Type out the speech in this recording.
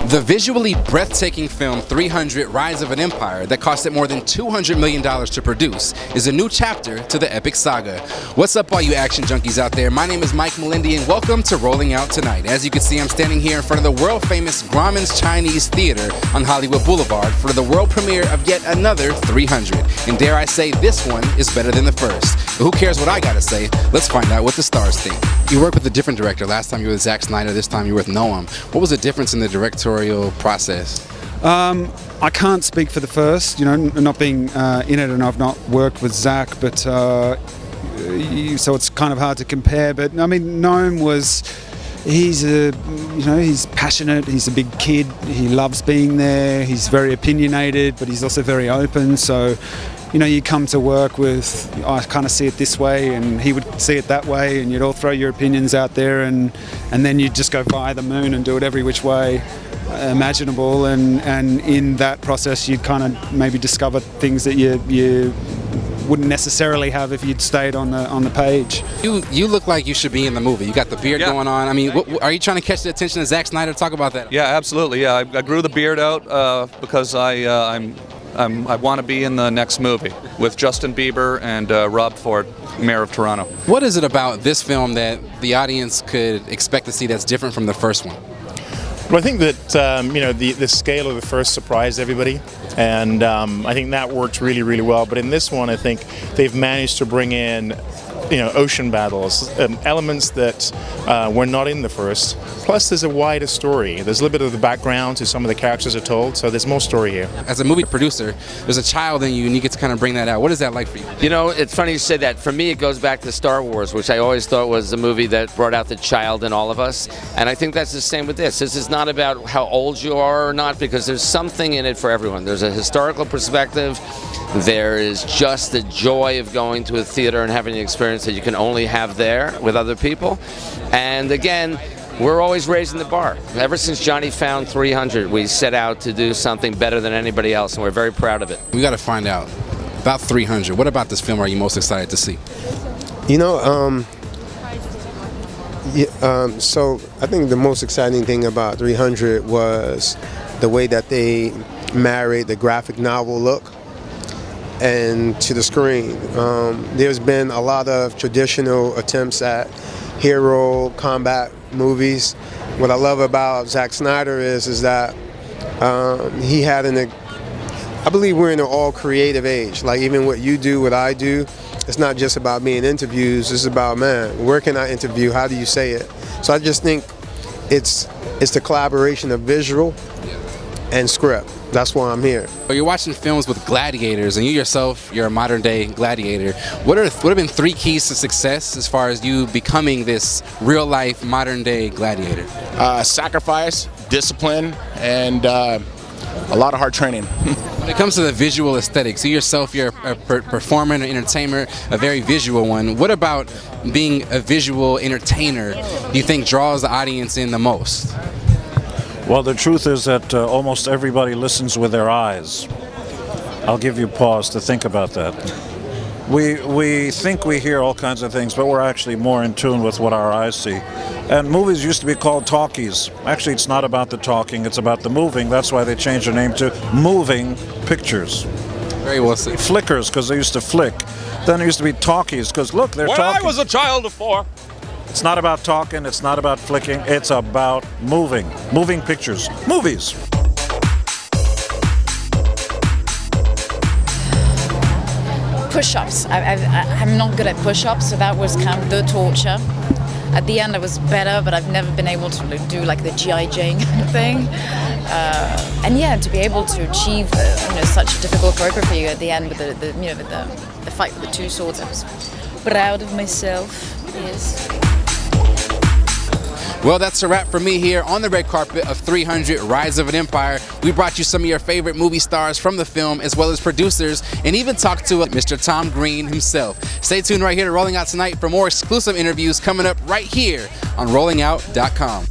The visually breathtaking film 300 Rise of an Empire that costed more than $200 million to produce is a new chapter to the epic saga. What's up all you action junkies out there? My name is Mike Melendy and welcome to Rolling Out Tonight. As you can see, I'm standing here in front of the world famous Grauman's Chinese Theater on Hollywood Boulevard for the world premiere of yet another 300. And dare I say, this one is better than the first. But who cares what I gotta say? Let's find out what the stars think. You work with a different director. Last time you were with Zack Snyder, this time you were with Noam. What was the difference in the directorial process? I can't speak for the first, not being in it, and I've not worked with Zack, but so it's kind of hard to compare. But I mean, Noam he's passionate. He's a big kid. He loves being there. He's very opinionated, but he's also very open. So, you come to work with, I kind of see it this way, and he would see it that way, and you'd all throw your opinions out there, and then you'd just go via the moon and do it every which way imaginable, and in that process you'd kind of maybe discover things that you wouldn't necessarily have if you'd stayed on the page. You look like you should be in the movie. You got the beard going on. I mean, are you trying to catch the attention of Zack Snyder? Talk about that. Yeah, absolutely. Yeah, I grew the beard out because I want to be in the next movie with Justin Bieber and Rob Ford, Mayor of Toronto. What is it about this film that the audience could expect to see that's different from the first one? Well, I think that the scale of the first surprised everybody, and I think that worked really, really well. But in this one, I think they've managed to bring in ocean battles, elements that were not in the first. Plus, there's a wider story. There's a little bit of the background to some of the characters are told, so there's more story here. As a movie producer, there's a child in you, and you get to kind of bring that out. What is that like for you? It's funny you say that. For me, it goes back to Star Wars, which I always thought was a movie that brought out the child in all of us. And I think that's the same with this. This is not about how old you are or not, because there's something in it for everyone. There's a historical perspective. There is just the joy of going to a theater and having an experience that you can only have there with other people. And again, we're always raising the bar. Ever since Johnny found 300, we set out to do something better than anybody else, and we're very proud of it. We got to find out about 300. What about this film are you most excited to see? So I think the most exciting thing about 300 was the way that they married the graphic novel look and to the screen. There's been a lot of traditional attempts at hero combat movies. What I love about Zack Snyder is that he had I believe we're in an all creative age. Like even what you do, what I do, it's not just about being interviews. It's about, man, where can I interview? How do you say it? So I just think it's the collaboration of visual and script. That's why I'm here. You're watching films with gladiators, and you yourself, you're a modern day gladiator. What have been 3 keys to success as far as you becoming this real life modern day gladiator? Sacrifice, discipline, and a lot of hard training. When it comes to the visual aesthetics, you yourself, you're a performer, an entertainer, a very visual one. What about being a visual entertainer do you think draws the audience in the most? Well, the truth is that almost everybody listens with their eyes. I'll give you pause to think about that. We think we hear all kinds of things, but we're actually more in tune with what our eyes see. And movies used to be called talkies. Actually, it's not about the talking, it's about the moving. That's why they changed their name to moving pictures. Very well said. Flickers, because they used to flick. Then there used to be talkies, because look, they're talking. When I was a child of 4. It's not about talking, it's not about flicking, it's about moving. Moving pictures. Movies. Push-ups. I'm not good at push-ups, so that was kind of the torture. At the end I was better, but I've never been able to do like the G.I. Jane kind of thing. And yeah, to be able to achieve such a difficult choreography at the end with the fight with the 2 swords, I was proud of myself. Yes. Well, that's a wrap for me here on the red carpet of 300 Rise of an Empire. We brought you some of your favorite movie stars from the film, as well as producers, and even talked to Mr. Tom Green himself. Stay tuned right here to Rolling Out Tonight for more exclusive interviews coming up right here on rollingout.com.